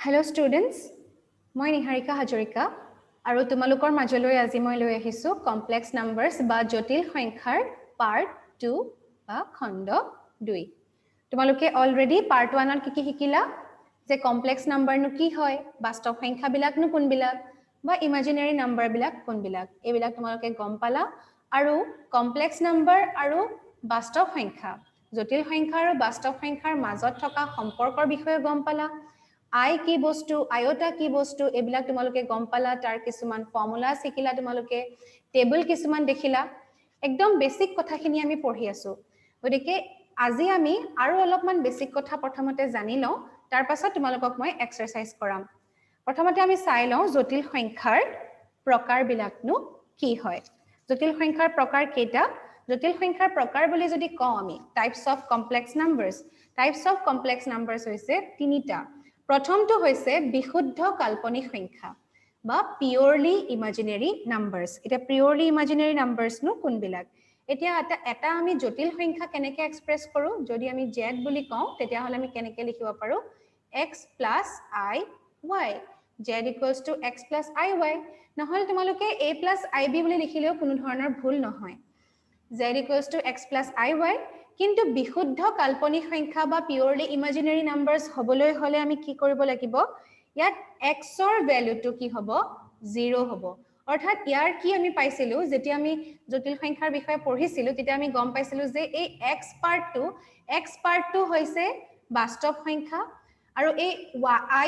Hello students, মই নিহাৰিকা হাজৰিকা আৰু তোমালোকৰ মাজলৈ আজি মই লৈ আহিছো কমপ্লেক্স নাম্বাৰছ বা জটিল সংখ্যাৰ পাৰ্ট 2 বা খণ্ড 2 তোমালোকে অলৰেডি পাৰ্ট 1 ত কি শিকিলা যে কমপ্লেক্স নাম্বাৰনো কি হয় বাস্তৱ সংখ্যাবিলাকনো কোনবিলাক বা ইমাজিনাৰী নাম্বাৰবিলাক কোনবিলাক এইবিলাক তোমালোকে গম পালা আৰু কমপ্লেক্স নাম্বাৰ আৰু বাস্তৱ সংখ্যা জটিল সংখ্যা আৰু বাস্তৱ সংখ্যাৰ মাজত থকা সম্পৰ্কৰ বিষয়ে গম পালা I কি বস্তু আয়তা কি বস্তু এবিলাক তোমালোকে গম পালা তাৰ কিছুমান ফৰ্মুলা শিকিলা তোমালোকে টেবল কিছুমান দেখিলা একদম বেসিক কথাখিনি আমি পঢ়ি আছো গতিকে আজি আমি আৰু অলপমান বেসিক কথা প্ৰথমতে জানি লওঁ তাৰ পাছত তোমালোকক মই এক্সাৰসাইজ কৰাম প্ৰথমতে আমি চাই লওঁ জটিল সংখ্যাৰ প্ৰকাৰবিলাকনো কি হয় জটিল সংখ্যাৰ প্ৰকাৰ কেইটা জটিল সংখ্যাৰ প্ৰকাৰ বুলি যদি কওঁ আমি টাইপস অফ কমপ্লেক্স নাম্বাৰছ হৈছে তিনিটা প্ৰথমটো হৈছে বিশুদ্ধ কাল্পনিক সংখ্যা বা পিওৰলি ইমাজিনাৰী নাম্বাৰছ এটা পিওৰলি ইমাজিনাৰী নাম্বাৰছ নো কোনবিলাক এতিয়া এটা আমি জটিল সংখ্যা কেনেকৈ এক্সপ্ৰেছ কৰো যদি আমি z বুলি কওঁ তেতিয়া হলে আমি কেনেকৈ লিখিব পাৰো x + iy z = x + iy নহলে তোমালোকে a + ib বুলি লিখিলেও কোনো ধৰণৰ ভুল নহয় z = x + iy কিন্তু বিশুদ্ধ কাল্পনিক সংখ্যা বা পিওৰলি ইমাজিনাৰী নাম্বাৰছ হবলৈ হলে আমি কি কৰিব লাগিব ইয়াত x ৰ ভ্যালুটো কি হ'ব 0 হ'ব অৰ্থাৎ ইয়াৰ কি আমি পাইছিলো যেতিয়া আমি জটিল সংখ্যাৰ বিষয়ে পঢ়িছিলো তেতিয়া আমি গম পাইছিলো যে এই x পাৰ্টটো হৈছে বাস্তৱ সংখ্যা আৰু এই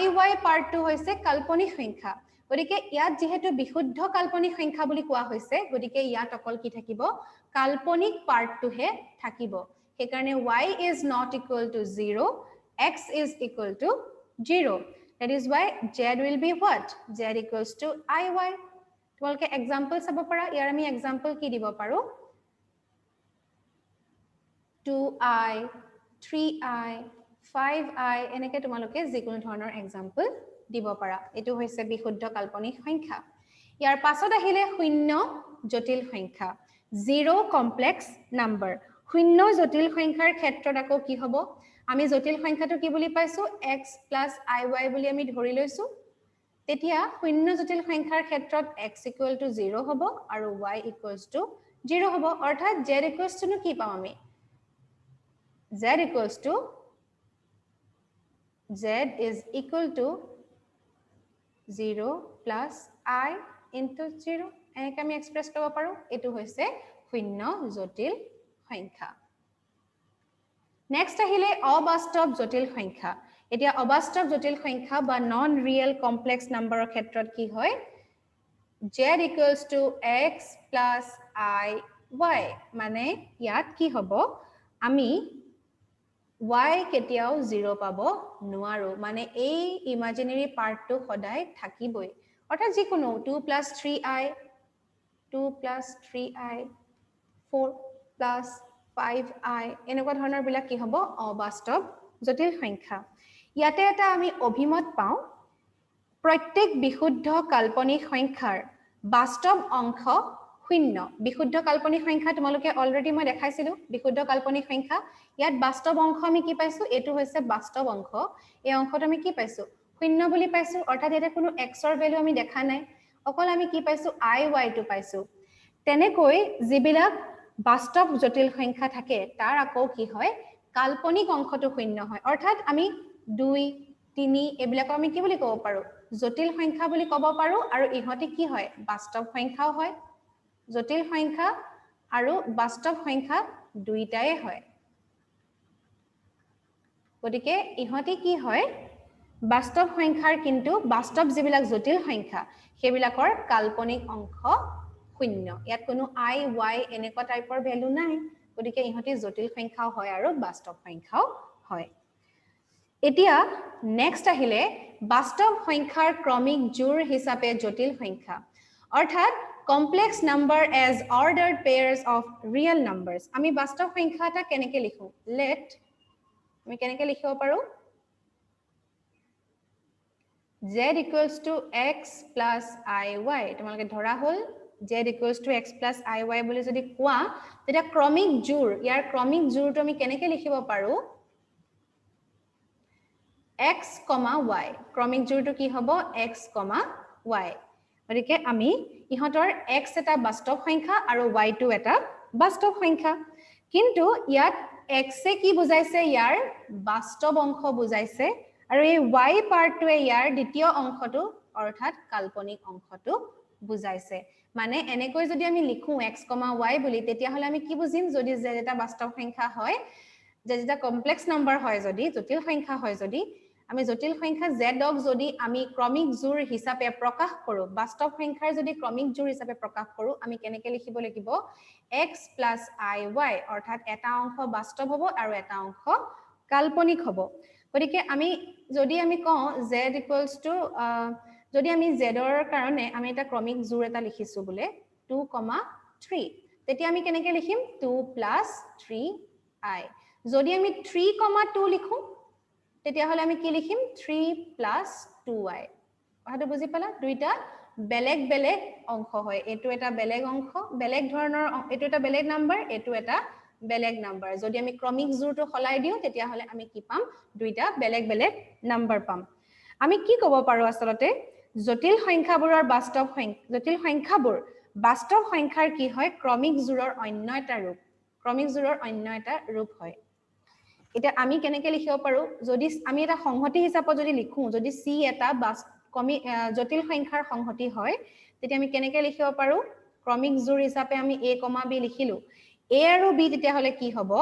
iy পাৰ্টটো হৈছে কাল্পনিক সংখ্যা গতিকে ইয়াত যেহেতু বিশুদ্ধ কাল্পনিক সংখ্যা বুলি কোৱা হৈছে গতিকে ইয়াত অকল কি থাকিব কাল্পনিক পাৰ্টটোহে থাকিব সেইকাৰণে y is not equal to 0 x is equal to 0 that is why z will be what z equals to iy তোমালোকে एग्जांपल চাব পাৰা ইয়াৰ আমি एग्जांपल কি দিব পাৰো 2i 3i 5i এনেকে তোমালোকে যিকোনো ধৰণৰ एग्जांपल দিব পাৰা এটো হৈছে বিশুদ্ধ কাল্পনিক সংখ্যা ইয়াৰ পাছত আহিলে শূন্য জটিল সংখ্যা জিৰো কমপ্লেক্স নাম্বাৰ শূন্য জটিল সংখ্যাৰ ক্ষেত্ৰত আকৌ কি হ'ব আমি জটিল সংখ্যাটো কি বুলি পাইছো x + iy বুলি আমি ধৰি লৈছো তেতিয়া শূন্য জটিল সংখ্যাৰ ক্ষেত্ৰত x = 0 হ'ব আৰু y = 0 হ'ব অৰ্থাৎ z = নো কি পাম আমি z is equal to 0 + I into 0 এনেকৈ আমি এক্সপ্ৰেছ কৰিব পাৰো এটো হৈছে শূন্য জটিল সংখ্যা নেক্সট আহিলে অবাস্তৱ জটিল সংখ্যা এতিয়া অবাস্তৱ জটিল সংখ্যা বা নন ৰিয়েল কমপ্লেক্স নাম্বাৰৰ ক্ষেত্ৰত কি হয় z = x + iy মানে ইয়াত কি হ'ব আমি y কেতিয়াও 0 পাব নোৱাৰো মানে এই ইমাজিনাৰী পাৰ্টটো সদায় থাকিবই অৰ্থাৎ যিকোনো 2 + 3i 2 + 3i 4 + 5i এনেকুৱা ধৰণৰ বিলাক কি হ'ব অবাস্তৱ জটিল সংখ্যা ইয়াতে এটা আমি অভিমত পাওঁ প্ৰত্যেক বিশুদ্ধ কাল্পনিক সংখ্যাৰ বাস্তৱ অংশ শূন্য বিশুদ্ধ কাল্পনিক সংখ্যা তোমালোকে অলৰেডি মই দেখাইছিলো বিশুদ্ধ কাল্পনিক সংখ্যা ইয়াত বাস্তৱ অংশ আমি কি পাইছো এটো হৈছে বাস্তৱ অংশ এই অংশটো আমি কি পাইছো শূন্য বুলি পাইছো অৰ্থাৎ এটা কোনো x ৰ ভ্যালু আমি দেখা নাই অকল আমি কি পাইছো iy টো পাইছো তেনেকৈ যিবিলাক বাস্তৱ জটিল সংখ্যা থাকে তাৰ আকৌ কি হয় কাল্পনিক অংশটো শূন্য হয় অৰ্থাৎ আমি 2 3 এবিলাক আমি কি বুলি ক'ব পাৰো জটিল সংখ্যা বুলি ক'ব পাৰো আৰু ইহতে কি হয় বাস্তৱ সংখ্যাও হয় জটিল সংখ্যা আৰু বাস্তৱ সংখ্যা দুইটাই হয় গতিকে ইহতে কি হয় বাস্তৱ সংখ্যাৰ কিন্তু বাস্তৱ যিবিলাক জটিল সংখ্যা সেইবিলাকৰ কাল্পনিক অংশ শূন্য ইয়াত কোনো i y এনেকুৱা টাইপৰ ভ্যালু নাই গতিকে ইহতে জটিল সংখ্যাও হয় আৰু বাস্তৱ সংখ্যাও হয় এতিয়া নেক্সট আহিলে বাস্তৱ সংখ্যাৰ ক্ৰমিক জোড় হিচাপে জটিল সংখ্যা অৰ্থাৎ complex number as ordered pairs of real numbers আমি বাস্তৱ সংখ্যা এটা কেনেকৈ লিখো let আমি কেনেকৈ লিখিব পাৰো z = x + iy তোমালোকে ধৰা হল z = x + iy বুলি যদি কোৱা তেতিয়া ক্ৰমিক জোড় ইয়াৰ ক্ৰমিক জোড়টো আমি কেনেকৈ লিখিব পাৰো x, y ক্ৰমিক জোৰটো কি হ'ব x, y গতিকে আমি ইহঁতৰ x এটা বাস্তৱ সংখ্যা আৰু y টো এটা বাস্তৱ সংখ্যা কিন্তু ইয়াত x এ কি বুজাইছে ইয়াৰ বাস্তৱ অংশ বুজাইছে আৰু এই y পাৰ্টটোৱে ইয়াৰ দ্বিতীয় অংশটো অৰ্থাৎ কাল্পনিক অংশটো বুজাইছে মানে এনেকৈ যদি আমি লিখো x, y বুলি তেতিয়া হলে আমি কি বুজিম যদি z এটা বাস্তৱ সংখ্যা হয় যেটা কমপ্লেক্স নাম্বার হয় যদি জটিল সংখ্যা হয় যদি আমি জটিল সংখ্যা z ক যদি আমি ক্ৰমিক জোৰ হিচাপে প্ৰকাশ কৰো বাস্তৱ সংখ্যাৰ যদি ক্ৰমিক জোৰ হিচাপে প্ৰকাশ কৰো আমি কেনেকৈ লিখিব লাগিব x + iy অৰ্থাৎ এটা অংশ বাস্তৱ হ'ব আৰু এটা অংশ কাল্পনিক হ'ব গতিকে আমি যদি আমি কওঁ z = যদি আমি z ৰ কাৰণে আমি এটা ক্ৰমিক জোৰ এটা লিখিছো বুলে 2, 3 তেতিয়া আমি কেনেকৈ লিখিম 2 + 3i যদি আমি 3, 2 লিখো তেতিয়া হলে আমি কি লিখিম 3 + 2i কথাটো বুজি পালা দুইটা বেলেগ বেলেগ অংশ হয় এটো এটা বেলেগ অংশ বেলেগ ধৰণৰ এটো এটা বেলেগ নাম্বাৰ এটো এটা বেলেগ নাম্বাৰ যদি আমি ক্ৰমিক জোৰটো হলাই দিও তেতিয়া হলে আমি কি পাম দুইটা বেলেগ বেলেগ নাম্বার পাম আমি কি ক'ব পাৰো আসলতে জটিল সংখ্যাবোৰৰ জটিল সংখ্যাবোৰ বাস্তৱ সংখ্যাৰ কি হয় ক্ৰমিক জোৰৰ অন্য এটা ৰূপ ক্ৰমিক জোৰৰ অন্য এটা ৰূপ হয় এটা আমি কেনেকৈ লিখিব পাৰো যদি আমি এটা সংহতি হিচাপত যদি লিখো যদি c এটা জটিল সংখ্যাৰ সংহতি হয় তেতিয়া আমি কেনেকৈ লিখিব পাৰো ক্ৰমিক জোৰ হিচাপে আমি a, b লিখিলো a আৰু b তেতিয়া হলে কি হ'ব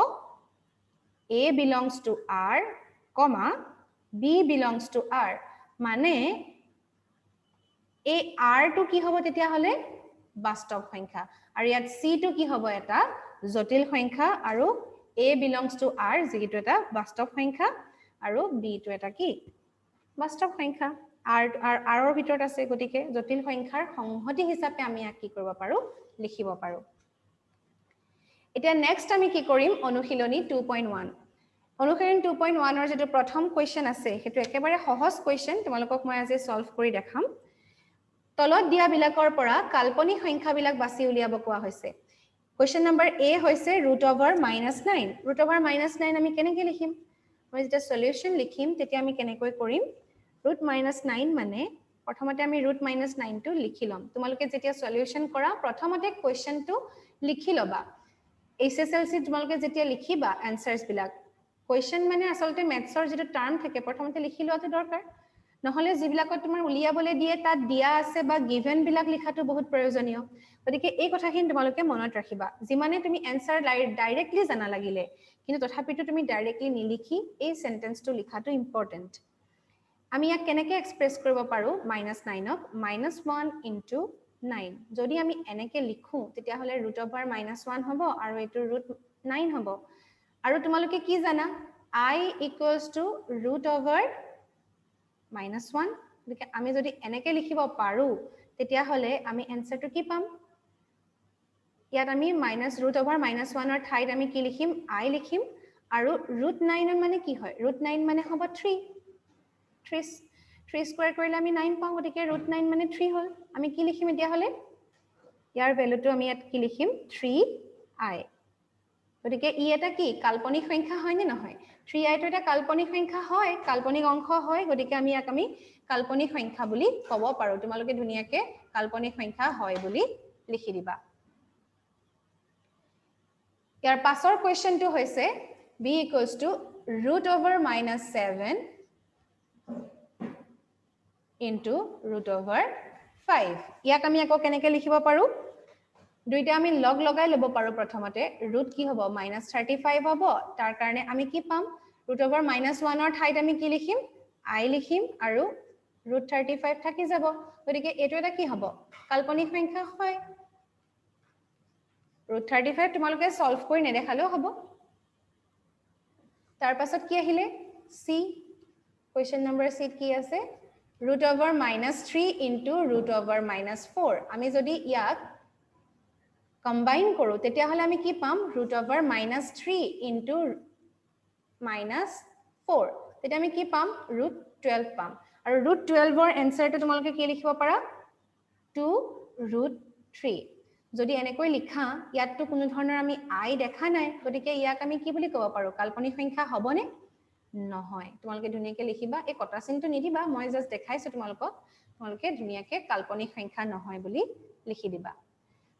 a belongs to r, b belongs to r মানে এই r টো কি হ'ব তেতিয়া হলে বাস্তৱ সংখ্যা আৰু ইয়াত c টো কি হ'ব এটা জটিল সংখ্যা আৰু a belongs to r যেটো এটা বাস্তৱ সংখ্যা আৰু b টো এটা কি বাস্তৱ সংখ্যা r ৰ ভিতৰত আছে গতিকে জটিল সংখ্যাৰ সংহতি হিচাপে আমি কি কৰিব পাৰো লিখিব পাৰো এতিয়া নেক্সট আমি কি কৰিম অনুশীলনী 2.1 অনুশীলনী 2.1 ৰ যেটো প্ৰথম কোৱেশ্চন আছে হেতু একেবাৰে সহজ কোৱেশ্চন তোমালোকক মই আজি সলভ কৰি দেখাম তলত দিয়া বিলাকৰ পৰা কাল্পনিক সংখ্যাবিলাক বাছি উলিয়াব কোৱা হৈছে কোৱেশ্চন নম্বৰ a হৈছে √9 √9 আমি কেনেকৈ লিখিম মই যেটা সলিউশন লিখিম তেতিয়া আমি কেনেকৈ কৰিম √9 মানে প্ৰথমতে আমি √9 টো লিখি লম তোমালোকে যেতিয়া সলিউশন কৰা প্ৰথমতে কোৱেশ্চনটো লিখি লবা HSLC তোমালোকে যেতিয়া লিখিবা আনসাৰস বিলাক কোৱেশ্চন মানে আসলতে মেথছৰ যেটো টাৰ্ম থাকে প্ৰথমতে লিখি লোৱাটো দৰকাৰ নহলে যিবিলাকত তোমাৰ উলিয়াবলে দিয়ে তাত দিয়া আছে বা গিভেন বিলাক লিখাটো বহুত প্ৰয়োজনীয় গতিকে এই কথাখিনি তোমালোকে মনত ৰাখিবা যিমানে তুমি আনসাৰ ডাইৰেক্টলি জানা লাগিলে কিন্তু তথাপিতো তুমি ডাইৰেক্টলি নিলিখি এই সেন্টেন্সটো লিখাটো ইম্পৰ্টেন্ট আমি ইয়াক কেনেকৈ এক্সপ্ৰেছ কৰিব পাৰো -9 ক -1 * 9 যদি আমি এনেকৈ লিখো তেতিয়া হলে √(-1) হ'ব আৰু এটো √9 হ'ব আৰু তোমালোকে কি জানা I = √(-1) গতিকে আমি যদি এনেকৈ লিখিব পাৰো তেতিয়া হলে আমি এনসাৰটো কি পাম ইয়াত আমি -√(-1) ৰ ঠাইত আমি কি লিখিম I লিখিম আৰু √9 মানে কি হয় √9 মানে হ'ব 3 স্কয়াৰ কৰিলে আমি 9 পাওঁ গতিকে √9 মানে 3 হল আমি কি লিখিম এতিয়া হলে ইয়াৰ ভ্যালুটো আমি ইয়াত কি লিখিম 3i গতিকে ই এটা কি কাল্পনিক সংখ্যা হয় নে নহয় 3i টো এটা কাল্পনিক সংখ্যা হয় কাল্পনিক অংশ হয় গতিকে আমি ইয়াক আমি কাল্পনিক সংখ্যা বুলি ক'ব পাৰো তোমালোকে ধুনিয়াকে কাল্পনিক সংখ্যা হয় বুলি লিখি দিবা ইয়াৰ পাছৰ কোৱেশ্চনটো হৈছে b = √(-7) into √(5) ইয়াক আমি আকৌ কেনেকৈ লিখিব পাৰো দুইটা আমি লগ লগাই লব পাৰো প্ৰথমতে ৰুট কি হ'ব -35 হ'ব তাৰ কাৰণে আমি কি পাম √(-1) ৰ ঠাইত আমি কি লিখিম I লিখিম আৰু √35 থাকি যাব গতিকে এটো এটা কি হ'ব কাল্পনিক সংখ্যা হয় √35 তোমালোকে সলভ কৰি নেদেখালেও হ'ব তাৰ পাছত কি আহিলে c কোৱেশ্চন নম্বৰ c কি আছে √(-3) into √(-4) আমি যদি ইয়াক কম্বাইন কৰো তেতিয়া হলে আমি কি পাম √(-3) into -4 তেতিয়া আমি কি পাম √12 পাম আৰু √12 ৰ এনসাৰটো তোমালোকে কি লিখিব পাৰা 2√3 যদি এনেকৈ লিখা ইয়াতটো কোনো ধৰণৰ আমি I দেখা নাই গতিকে ইয়াক আমি কি বুলি ক'ব পাৰো কাল্পনিক সংখ্যা হ'বনে নহয় তোমালোকে ধুনিয়াকে লিখিবা এই কটা চিনটো নিদিবা মই জাস্ট দেখাইছো তোমালোকে ধুনিয়াকে কাল্পনিক সংখ্যা নহয় বুলি লিখি দিবা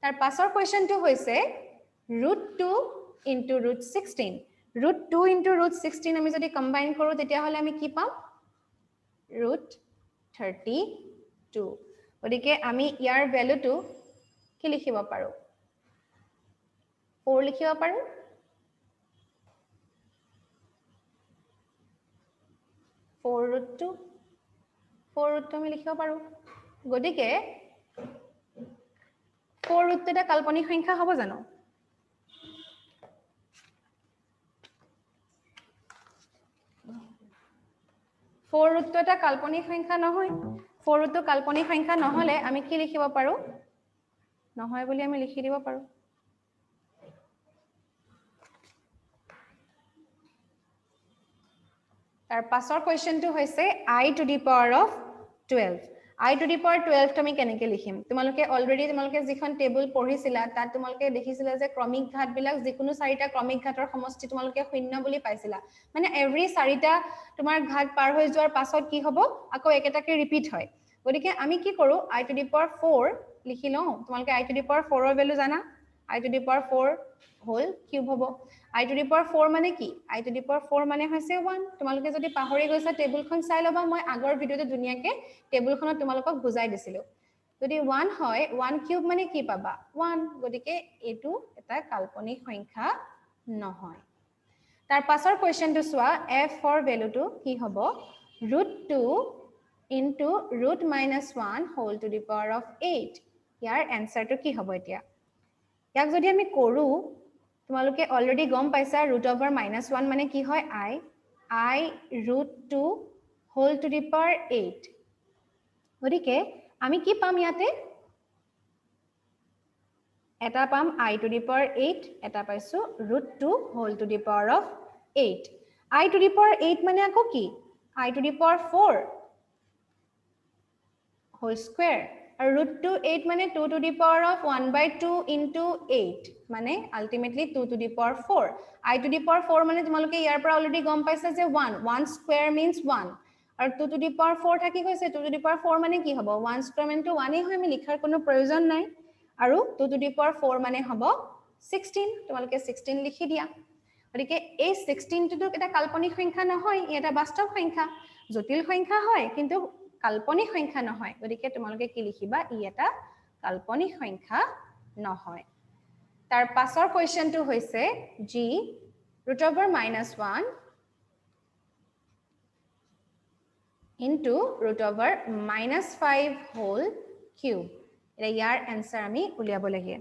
তাৰ পাছৰ কোৱেশ্চনটো হৈছে √2 into √16 √2 into √16 আমি যদি কম্বাইন কৰো তেতিয়া হলে আমি কি পাম √32 গতিকে আমি ইয়াৰ ভ্যালুটো কি লিখিব পাৰো 4 লিখিব পাৰো 4√2 আমি লিখিব পাৰো গতিকে 4√2 এটা কাল্পনিক সংখ্যা হ'ব জানো 4√2 এটা কাল্পনিক সংখ্যা নহয় 4√2 কাল্পনিক সংখ্যা নহলে আমি কি লিখিব পাৰো নহয় বুলি আমি লিখি দিব পাৰো তাৰ পাছৰ কোৱেশ্চনটো হৈছে I to the power of 12 I to the power 12 তুমি কেনেকৈ লিখিম তোমালোকে অলৰেডি তোমালোকে যিখন টেবুল পঢ়িছিলা তাত তোমালোকে দেখিছিলা যে ক্ৰমিক ঘাত বিলাক যিকোনো চাৰিটা ক্ৰমিক ঘাতৰ সমষ্টি তোমালোকে শূন্য বুলি পাইছিলা মানে এভৰি চাৰিটা তোমাৰ ঘাত পাৰ হৈ যোৱাৰ পাছত কি হ'ব আকৌ একেটাকে ৰিপিট হয় গতিকে আমি কি কৰো I to the power 4 লিখি লওঁ তোমালোকে I to the power 4 ৰ ভ্যালু জানা I to the power 4 whole cube হ'ব I to the power 4 মানে কি I to the power 4 মানে হৈছে 1 তোমালোকে যদি পাহৰি গৈছা টেবুলখন চাই লবা মই আগৰ ভিডিওতে ধুনিয়াকে টেবুলখনত তোমালোকক বুজাই দিছিলো যদি 1 হয় 1 কিউব মানে কি পাবা 1 গতিকে এটো এটা কাল্পনিক সংখ্যা নহয় তাৰ পাছৰ কোৱেশ্চনটো চোৱা f ফৰ ভ্যালুটো কি হ'ব √2 into √-1 whole to the power of 8 ইয়াৰ এনসাৰটো কি হ'ব এতিয়া ইয়াক যদি আমি কৰো তোমালোকে অলৰেডি গম পাইছা √(-1) মানে কি হয় I √2 whole to the power 8 গতিকে আমি কি পাম ইয়াতে এটা পাম I to the power 8 এটা পাইছো √2 whole to the power of 8 I to the power 8 মানে আকৌ কি I to the power 4 whole square আৰু √2 8 মানে 2 to the power of 1/2 into 8 মানে ultimately 2 to the power 4 I to the power 4 মানে তোমালোকে ইয়াৰ পৰা অলৰেডি গম পাইছা যে 1 square means 1 আৰু 2 to the power 4 থাকি গৈছে 2 to the power 4 মানে কি হ'ব 1 square মানে 1 হয় আমি লিখাৰ কোনো প্ৰয়োজন নাই আৰু 2 to the power 4 মানে হ'ব 16 তোমালোকে 16 লিখি দিয়া গতিকে এই 16 টো এটা কাল্পনিক সংখ্যা নহয় এটা বাস্তৱ সংখ্যা জটিল সংখ্যা হয় কিন্তু কাল্পনিক সংখ্যা নহয় গতিকে তোমালোকে কি লিখিবা ই এটা কাল্পনিক সংখ্যা নহয় তাৰ পাছৰ কোৱেশ্চনটো হৈছে g √(-1) into √(-5) whole cube এটা ইয়াৰ এনসাৰ আমি উলিয়াব লাগে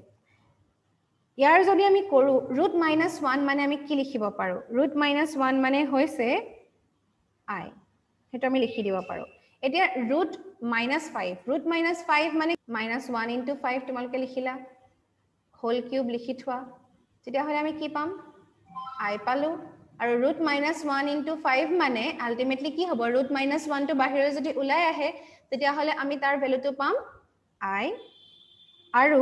ইয়াৰ যদি আমি কৰো √-1 মানে আমি কি লিখিব পাৰো √-1 মানে হৈছে I হেটো আমি লিখি দিব পাৰো এতিয়া √-5 √-5 মানে -1 into 5 তোমালোকে লিখিলা হোল কিউব লিখি থোৱা তেতিয়া হলে আমি কি পাম I পালো আৰু √-1 into 5 মানে আলটিমেটলি কি হ'ব √-1 টো বাহিৰে যদি ওলাই আহে তেতিয়া হলে আমি তাৰ ভ্যালুটো পাম I আৰু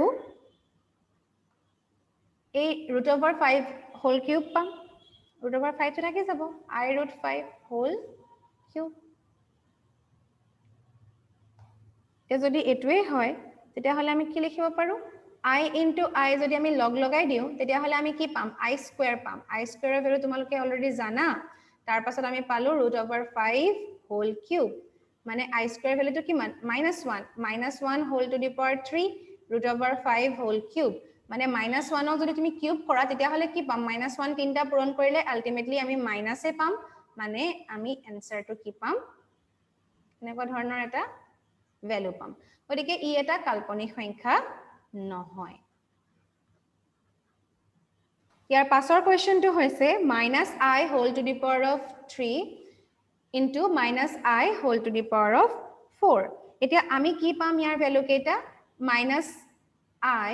এই √5 হোল কিউব পাম √5 টো থাকি যাব I √5 হোল কিউব যদি এটোৱে হয় তেতিয়া হলে আমি কি লিখিব পাৰো I into I যদি আমি লগ লগাই দিও তেতিয়া হলে আমি কি পাম I স্কয়াৰ পাম I স্কয়াৰৰ ভ্যালু তোমালোকে অলৰেডি জানা তাৰ পাছত আমি পালো √5 হোল কিউব মানে I স্কয়াৰ ভ্যালুটো কিমান -1 whole to the power 3 √5 whole cube মানে -1 ক যদি তুমি কিউব কৰা তেতিয়া হলে কি পাম -1 তিনটা পূৰণ কৰিলে আলটিমেটলি আমি মাইনাসে পাম মানে আমি এনসাৰটো কি পাম এনেকুৱা ধৰণৰ এটা ভ্যালু পাম গতিকে ই এটা কাল্পনিক সংখ্যা নহয় ইয়াৰ পাছৰ কোৱেশ্চনটো হৈছে -I whole to the power of 3 into -I whole to the power of 4 এতিয়া আমি কি পাম ইয়াৰ ভ্যালু কেইটা -I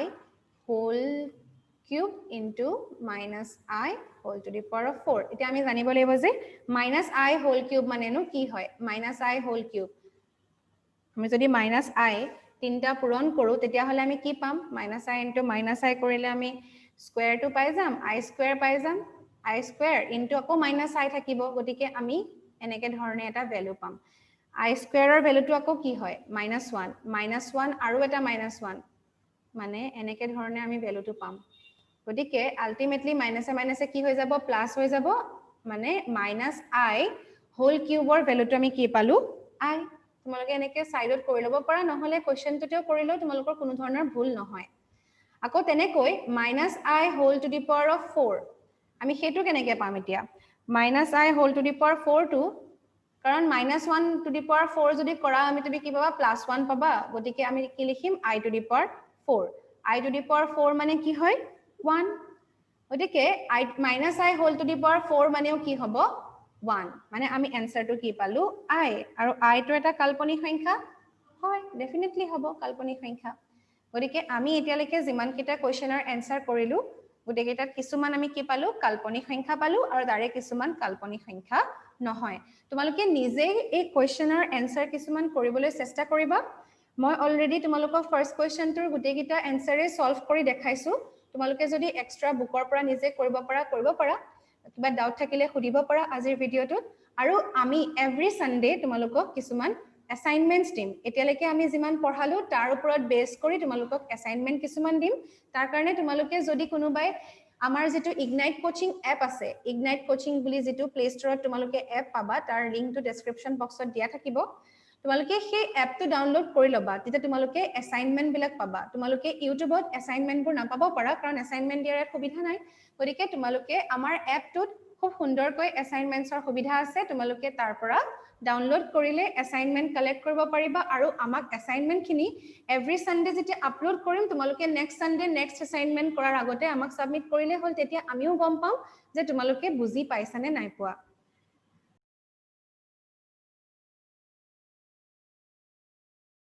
whole cube into -I whole to the power of 4 এতিয়া আমি জানিব লাগিব যে -I whole cube মানেনো কি হয় -I whole cube আমি যদি -I তিনটা পূৰণ কৰো তেতিয়া হলে আমি কি পাম -I into -I কৰিলে আমি স্কয়াৰটো পাই যাম I স্কয়াৰ পাই যাম I square into আকৌ minus I থাকিব গতিকে আমি এনেকে ধৰণে এটা ভ্যালু পাম I square ৰ ভ্যালুটো আকৌ কি হয় -1 আৰু এটা -1 মানে এনেকে ধৰণে আমি ভ্যালুটো পাম গতিকে আলটিমেটলি মাইনাসে মাইনাসে কি হৈ যাব প্লাস হৈ যাব মানে -I হোল কিউবৰ ভ্যালুটো আমি কি পালো I তোমালোকে এনেকে সাইডত কৰি লব পাৰা নহলে কোৱেশ্চনটোতেও কৰিলেও তোমালোকৰ কোনো ধৰণৰ ভুল নহয় আকৌ তেনেকৈ -I whole to the power of 4 আমি হেতু কেনেকে পাম এতিয়া -I whole to the power 4 to কাৰণ -1 টু দি পাৱাৰ 4 যদি কৰা আমি তুমি কি পাবা +1 পাবা গতিকে আমি কি লিখিম I to the power 4 I to the power 4 মানে কি হয় 1 গতিকে I whole to the power 4 মানেও কি হ'ব 1 মানে আমি এনসাৰটো কি পালো I আৰু I টো এটা কাল্পনিক সংখ্যা হয় ডেফিনেটলি হ'ব কাল্পনিক সংখ্যা গতিকে আমি এতিয়ালৈকে যিমান কিটা কোৱেশ্চনৰ এনসাৰ কৰিলো গতিকেটাত কিছুমান আমি কি পালো কাল্পনিক সংখ্যা পালো আৰু তাৰে কিছুমান কাল্পনিক সংখ্যা নহয় তোমালোকে নিজে এই কোৱেশ্চনৰ এনসাৰ কিছুমান কৰিবলৈ চেষ্টা কৰিবা মই অলৰেডি তোমালোকক ফাৰ্স্ট কোৱেশ্চনটোৰ গোটেইকিটা এনসাৰে সলভ কৰি দেখাইছো তোমালোকে যদি এক্সট্ৰা বুকৰ পৰা নিজে কৰিব পাৰা কিবা ডাউট থাকিলে খুদিব পাৰা আজিৰ ভিডিওটোত আৰু আমি এভৰি সানডে তোমালোকক কিছুমান অ্যাসাইনমেন্টস দিম এতিয়ালৈকে আমি যিমান পঢ়ালো তাৰ ওপৰত বেস কৰি তোমালোকক অ্যাসাইনমেন্ট কিছুমান দিম তাৰ কাৰণে তোমালোকে যদি কোনোবাই আমাৰ যেটো ইগনাইট কোচিং এপ আছে ইগনাইট কোচিং বুলি যেটো প্লে ষ্টৰত তোমালোকে এপ পাবা তাৰ লিংকটো ডেসক্ৰিপচন বক্সত দিয়া থাকিব তোমালোকে সেই এপটো ডাউনলোড কৰি লবা তেতিয়া তোমালোকে অ্যাসাইনমেন্ট বিলাক পাবা তোমালোকে ইউটিউবত অ্যাসাইনমেন্টবোৰ নাপাব পাৰা কাৰণ অ্যাসাইনমেন্ট দিয়াৰ সুবিধা নাই গতিকে তোমালোকে আমাৰ এপটোত খুব সুন্দৰকৈ অ্যাসাইনমেন্টছৰ সুবিধা আছে তোমালোকে তাৰ পৰা ডাউনলোড কৰিলে অ্যাসাইনমেন্ট কালেক্ট কৰিব পাৰিবা আৰু আমাক অ্যাসাইনমেন্টখিনি এভৰি সানডে যেতিয়া আপলোড কৰিম তোমালোকে নেক্সট সানডে নেক্সট অ্যাসাইনমেন্ট কৰাৰ আগতে আমাক সাবমিট কৰিলে হ'ল তেতিয়া আমিও গম পাম যে তোমালোকে বুজি পাইছানে নাই পোৱা